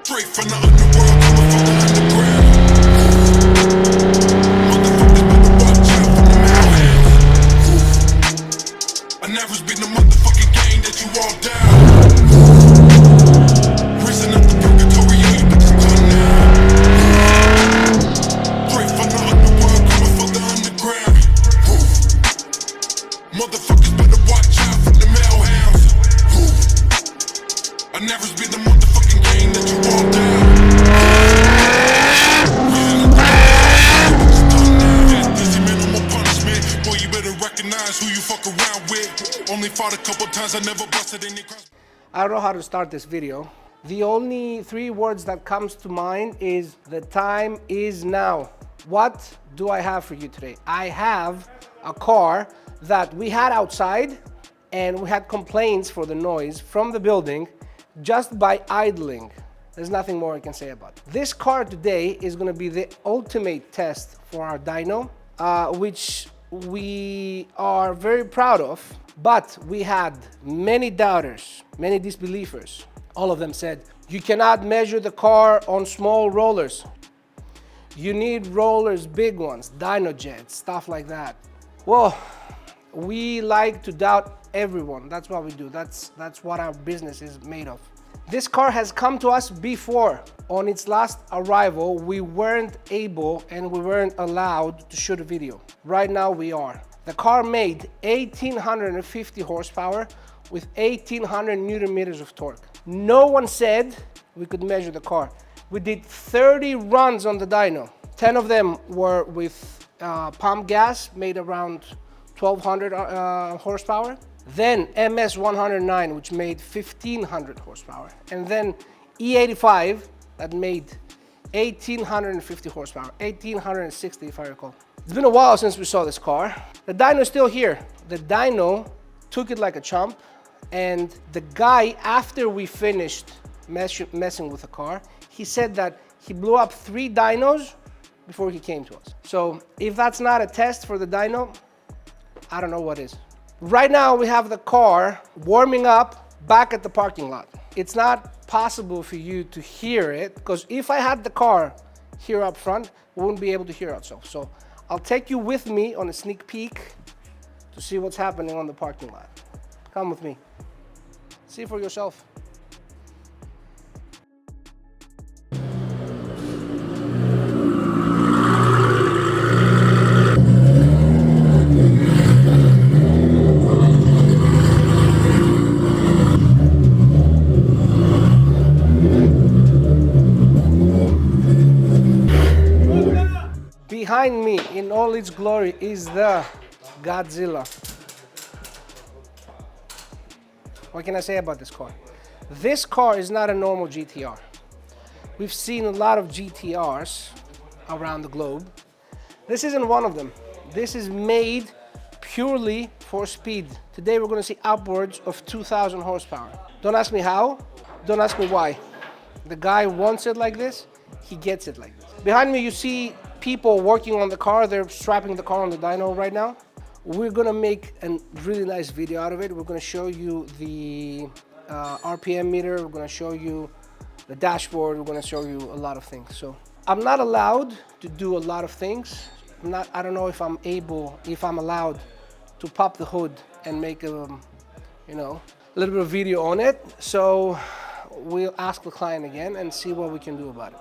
Straight from the underworld, coming from the underground. Motherfuckers better watch out for the madhouse. I never been the motherfucking gang that you all down. Risen up the purgatory, all you bitches done now. Straight from the underworld, coming from the underground. Motherfuckers better watch out for the madhouse. I never been the motherfucking gang that you all down. Who you fuck around with. Only fought a couple times, I never busted any cross. I don't know how to start this video. The only three words that comes to mind is the time is now. What do I have for you today? I have a car that we had outside and we had complaints for the noise from the building just by idling. There's nothing more I can say about it. This car today is going to be the ultimate test for our dyno, which we are very proud of, but we had many doubters, many disbelievers. All of them said, you cannot measure the car on small rollers. You need rollers, big ones, dyno jets, stuff like that. Well, we like to doubt everyone. That's what we do. That's what our business is made of. This car has come to us before. On its last arrival, we weren't able and we weren't allowed to shoot a video. Right now we are. The car made 1850 horsepower with 1800 Newton meters of torque. No one said we could measure the car. We did 30 runs on the dyno. 10 of them were with pump gas, made around 1200 horsepower. Then MS109, which made 1500 horsepower. And then E85, that made 1850 horsepower, 1860 if I recall. It's been a while since we saw this car. The dyno is still here. The dyno took it like a chump, and the guy, after we finished messing with the car, he said that he blew up 3 dynos before he came to us. So if that's not a test for the dyno, I don't know what is. Right now we have the car warming up back at the parking lot. It's not possible for you to hear it because if I had the car here up front, we wouldn't be able to hear ourselves. So I'll take you with me on a sneak peek to see what's happening on the parking lot. Come with me. See for yourself. Behind me, in all its glory, is the Godzilla. What can I say about this car? This car is not a normal GTR. We've seen a lot of GTRs around the globe. This isn't one of them. This is made purely for speed. Today we're going to see upwards of 2000 horsepower. Don't ask me how, don't ask me why. The guy wants it like this, he gets it like this. Behind me you see people working on the car. They're strapping the car on the dyno right now. We're gonna make a really nice video out of it. We're gonna show you the RPM meter. We're gonna show you the dashboard. We're gonna show you a lot of things. So I'm not allowed to do a lot of things. I don't know if I'm allowed to pop the hood and make a little bit of video on it. So we'll ask the client again and see what we can do about it.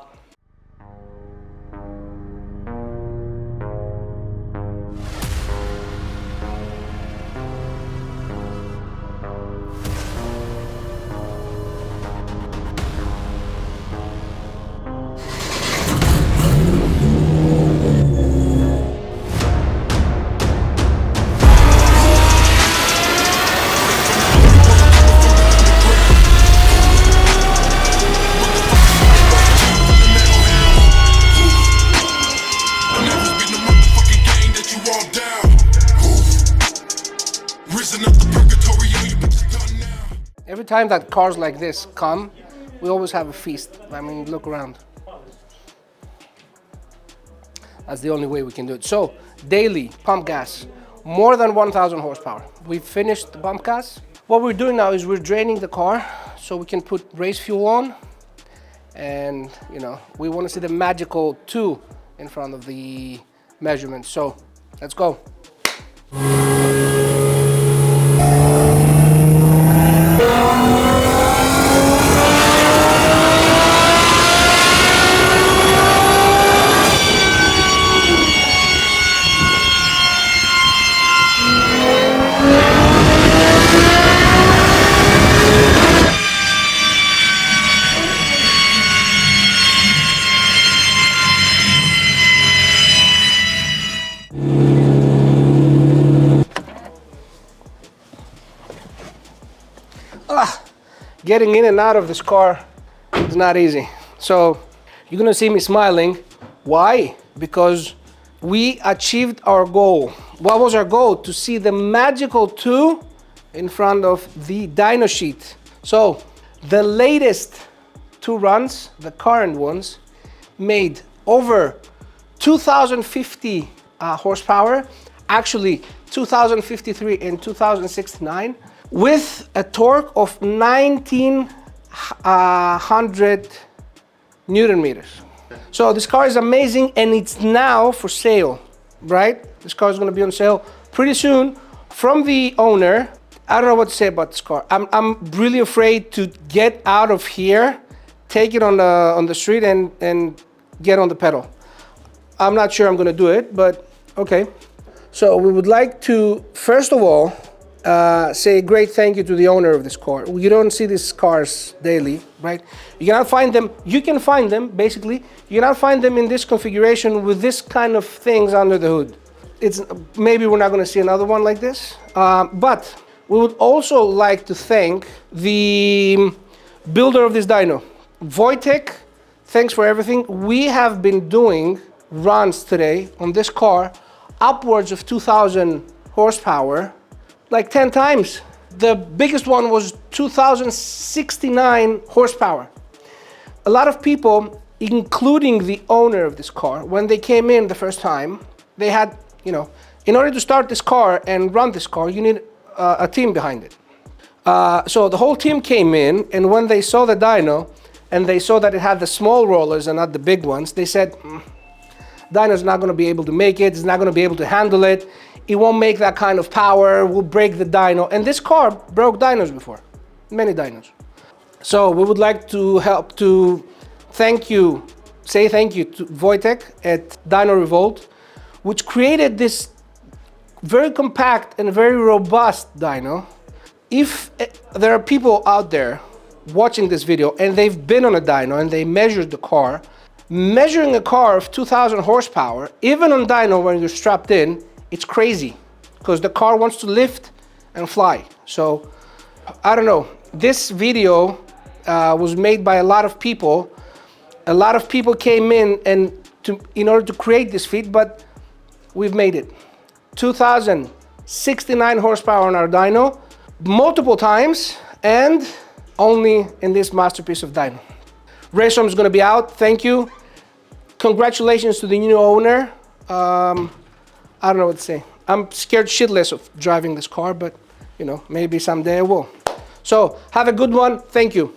Every time that cars like this come, we always have a feast. I mean, look around. That's the only way we can do it. So, daily pump gas, more than 1000 horsepower. We've finished the pump gas. What we're doing now is we're draining the car so we can put race fuel on and you know, we want to see the magical 2 in front of the measurement. So let's go. Getting in and out of this car is not easy. So you're gonna see me smiling. Why? Because we achieved our goal. What was our goal? To see the magical 2 in front of the dyno sheet. So the latest 2 runs, the current ones, made over 2050 horsepower, actually 2053 and 2069, with a torque of 1900 Newton meters. So this car is amazing, and it's now for sale, right? This car is going to be on sale pretty soon from the owner. I don't know what to say about this car. I'm really afraid to get out of here, take it on the street and get on the pedal. I'm not sure I'm going to do it, but okay. So we would like to, first of all, say a great thank you to the owner of this car. You don't see these cars daily, right? You cannot find them. You can find them, basically. You cannot find them in this configuration with this kind of things under the hood. It's maybe we're not going to see another one like this, but we would also like to thank the builder of this dyno, Wojtek. Thanks for everything. We have been doing runs today on this car upwards of 2000 horsepower, like 10 times. The biggest one was 2069 horsepower. A lot of people, including the owner of this car, when they came in the first time, they had, you know, in order to start this car and run this car, you need a team behind it. So the whole team came in, and when they saw the dyno and they saw that it had the small rollers and not the big ones, they said, dyno's not going to be able to make it, it's not going to be able to handle it, it won't make that kind of power, will break the dyno. And this car broke dynos before, many dynos. So we would like to help to say thank you to Wojtek at DynoRevolt, which created this very compact and very robust dyno. If there are people out there watching this video and they've been on a dyno and they measured the car, measuring a car of 2000 horsepower, even on dyno when you're strapped in, it's crazy because the car wants to lift and fly. So I don't know, this video was made by a lot of people. A lot of people came in in order to create this feat, but we've made it. 2069 horsepower on our dyno, multiple times, and only in this masterpiece of dyno. RaceRoms is going to be out. Thank you. Congratulations to the new owner. I don't know what to say. I'm scared shitless of driving this car, but you know, maybe someday I will. So have a good one. Thank you.